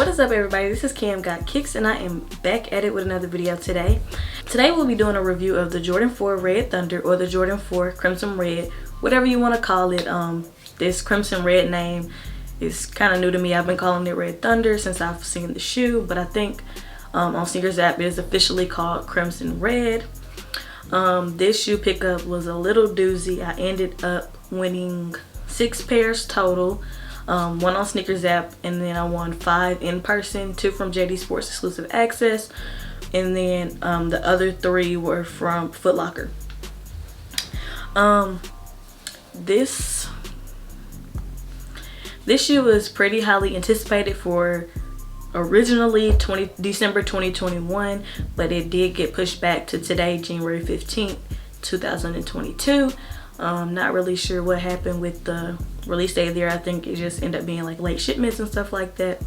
What is up, everybody? This is Cam Got Kicks, and I am back at it with another video today. Today we'll be doing a review of the Jordan 4 Red Thunder, or the Jordan 4 Crimson Red, whatever you want to call it. This Crimson Red name is kind of new to me. I've been calling it Red Thunder since I've seen the shoe, but I think on Sneakers app it is officially called Crimson Red. This shoe pickup was a little doozy. I ended up winning 6 pairs total. One on Sneakers app, and then I won 5 in person, 2 from JD Sports exclusive access, and then the other 3 were from Foot Locker. This shoe was pretty highly anticipated for originally December 2021, but it did get pushed back to today, January 15th, 2022. Not really sure what happened with the release date there. I think it just ended up being like late shipments and stuff like that,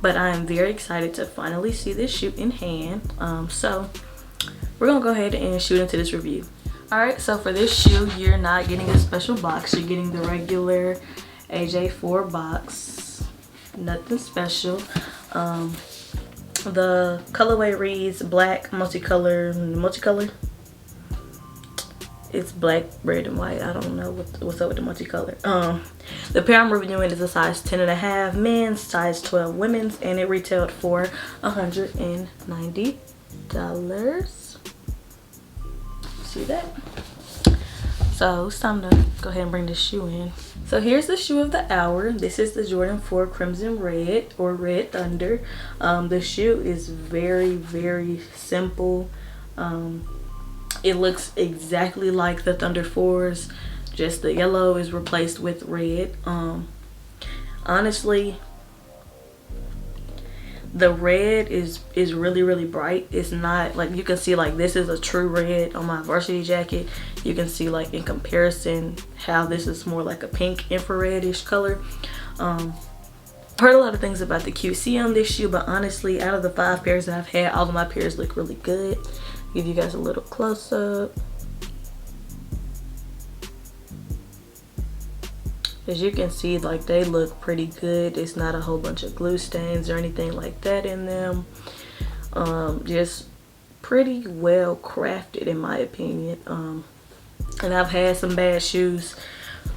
but I am very excited to finally see this shoe in hand. So we're gonna go ahead and shoot into this review. Alright, so for this shoe, you're not getting a special box. You're getting the regular AJ4 box, nothing special. The colorway reads black, multicolor. It's black, red, and white. I don't know what's up with the multicolor. The pair I'm reviewing is a size 10.5 men's, size 12 women's, and it retailed for $190. See that? So it's time to go ahead and bring this shoe in. So here's the shoe of the hour. This is the Jordan 4 Crimson Red, or Red Thunder. The shoe is very, very simple. It looks exactly like the Thunder 4s, just the yellow is replaced with red. Honestly, the red is really, really bright. It's not like, you can see like this is a true red on my varsity jacket. You can see like in comparison how this is more like a pink infrared-ish color. Heard a lot of things about the QC on this shoe, but honestly, out of the 5 pairs that I've had, all of my pairs look really good. Give you guys a little close up. As you can see, like, they look pretty good. It's not a whole bunch of glue stains or anything like that in them. Just pretty well crafted in my opinion. And I've had some bad shoes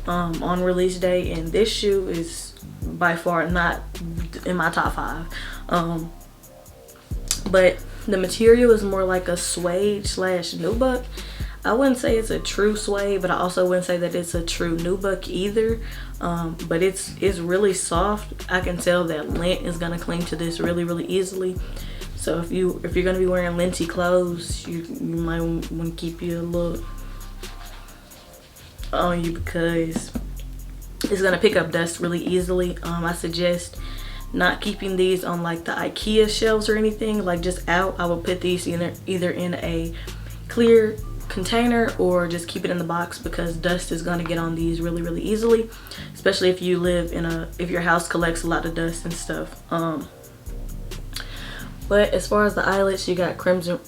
on release day, and this shoe is by far not in my top 5. But the material is more like a suede / nubuck. I wouldn't say it's a true suede, but I also wouldn't say that it's a true nubuck either. But it's really soft. I can tell that lint is gonna cling to this really, really easily. So if you're gonna be wearing linty clothes, you might want to keep your look on you, because it's gonna pick up dust really easily. I suggest not keeping these on like the IKEA shelves or anything, like just out. I would put these either in a clear container or just keep it in the box, because dust is going to get on these really, really easily, especially if you live in if your house collects a lot of dust and stuff. But as far as the eyelets, you got crimson.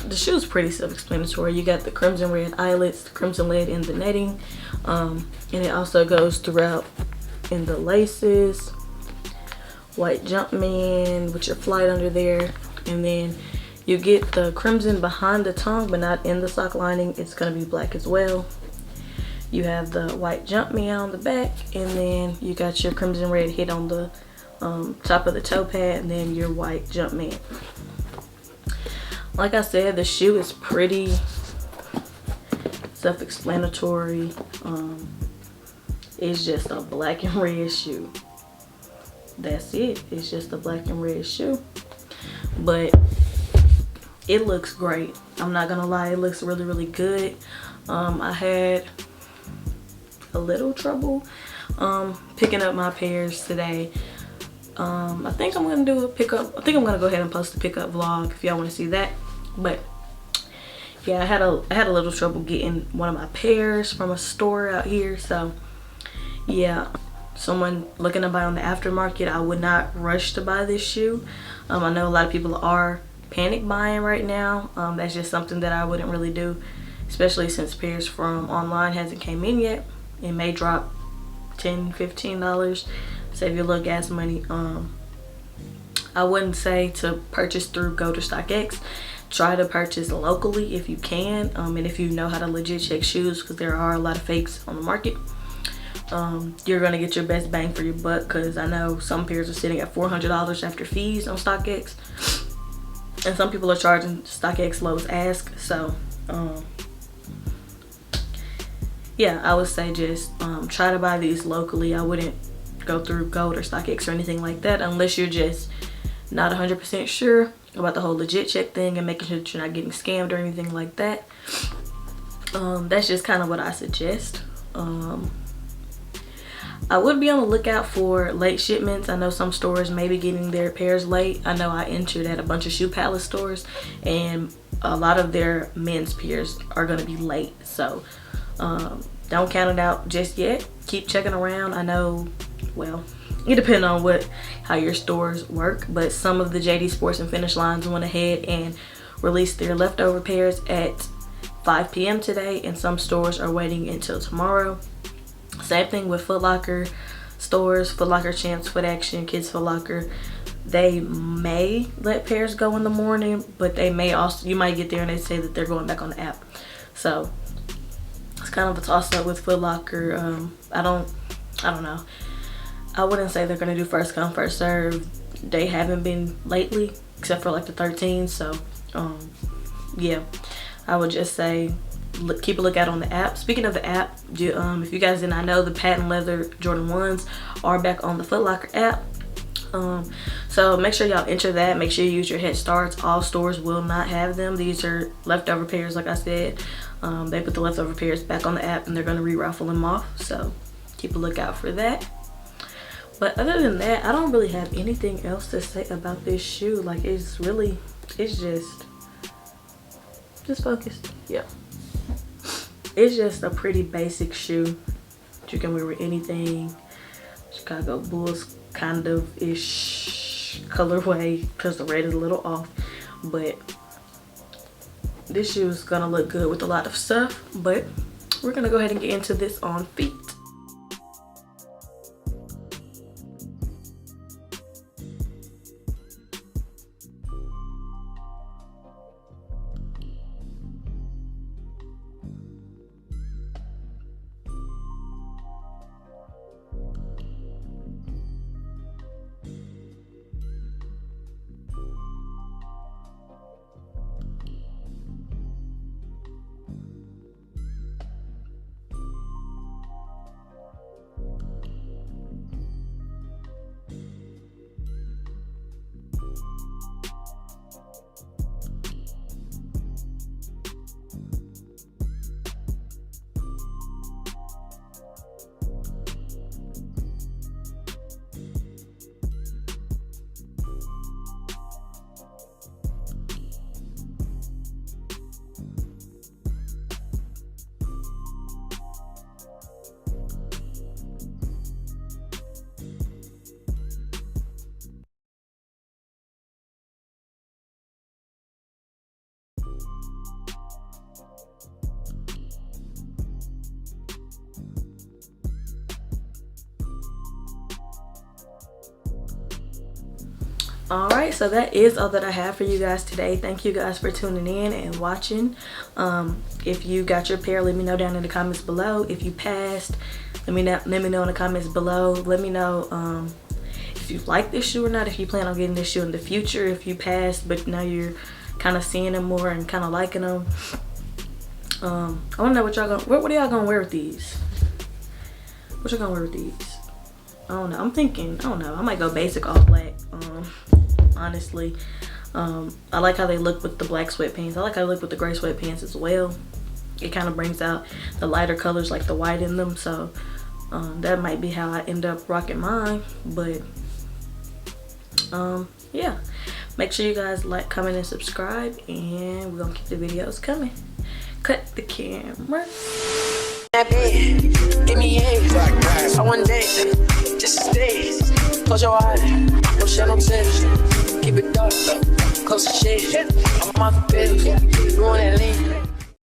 The shoe's pretty self-explanatory. You got the crimson red eyelets, the crimson lead in the netting, and it also goes throughout in the laces. White Jumpman with your flight under there, and then you get the crimson behind the tongue but not in the sock lining. It's going to be black as well. You have the white Jumpman on the back, and then you got your crimson red hit on the top of the toe pad, and then your white Jumpman. Like I said, the shoe is pretty self-explanatory. It's just a black and red shoe. That's it. It's just a black and red shoe, but it looks great. I'm not gonna lie, it looks really, really good. I had a little trouble picking up my pairs today. I think I'm gonna do a pickup. I think I'm gonna go ahead and post a pickup vlog if y'all want to see that. But yeah, I had a little trouble getting one of my pairs from a store out here. So yeah, someone looking to buy on the aftermarket, I would not rush to buy this shoe. I know a lot of people are panic buying right now. That's just something that I wouldn't really do, especially since pairs from online hasn't came in yet. It may drop $10-15, save your little gas money. I wouldn't say to purchase through GOAT or StockX. Try to purchase locally if you can, and if you know how to legit check shoes, because there are a lot of fakes on the market. You're gonna get your best bang for your buck, because I know some pairs are sitting at $400 after fees on StockX, and some people are charging StockX lowest ask. So yeah, I would say just try to buy these locally. I wouldn't go through GOAT or StockX or anything like that unless you're just not 100% sure about the whole legit check thing and making sure that you're not getting scammed or anything like that. That's just kind of what I suggest. I would be on the lookout for late shipments. I know some stores may be getting their pairs late. I know I entered at a bunch of Shoe Palace stores, and a lot of their men's pairs are going to be late. So don't count it out just yet. Keep checking around. I know, well, it depends on how your stores work, but some of the JD Sports and Finish lines went ahead and released their leftover pairs at 5 p.m. today, and some stores are waiting until tomorrow. Same thing with Foot Locker stores, Foot Locker Champs, Foot Action, Kids Foot Locker. They may let pairs go in the morning, but they may also, you might get there and they say that they're going back on the app. So it's kind of a toss up with Foot Locker. I don't know. I wouldn't say they're gonna do first come first serve. They haven't been lately, except for like the 13. So yeah, I would just say keep a lookout on the app. Speaking of the app, if you guys did not know, the patent leather Jordan 1s are back on the Foot Locker app. So make sure y'all enter that. Make sure you use your head starts. All stores will not have them. These are leftover pairs, like I said. They put the leftover pairs back on the app and they're going to re-raffle them off. So keep a lookout for that. But other than that, I don't really have anything else to say about this shoe. Like, it's just focused. Yeah. It's just a pretty basic shoe. You can wear with anything. Chicago Bulls kind of ish colorway, because the red is a little off. But this shoe is gonna look good with a lot of stuff. But we're gonna go ahead and get into this on feet. Alright, so that is all that I have for you guys today. Thank you guys for tuning in and watching. If you got your pair, let me know down in the comments below. If you passed, let me know in the comments below. Let me know if you like this shoe or not, if you plan on getting this shoe in the future, if you passed but now you're kind of seeing them more and kind of liking them. I want to know what y'all what are y'all gonna wear with these? What y'all gonna wear with these? I don't know. I'm thinking, I don't know, I might go basic all black. Honestly, I like how they look with the black sweatpants. I like how they look with the gray sweatpants as well. It kind of brings out the lighter colors, like the white in them. So that might be how I end up rocking mine. But yeah, make sure you guys like, comment, and subscribe, and we're gonna keep the videos coming. Cut the camera. Give me I want that, just stay. Close your eyes, no shed no tears. Keep it dark, close the shade. I'm off the pills, you want that lean.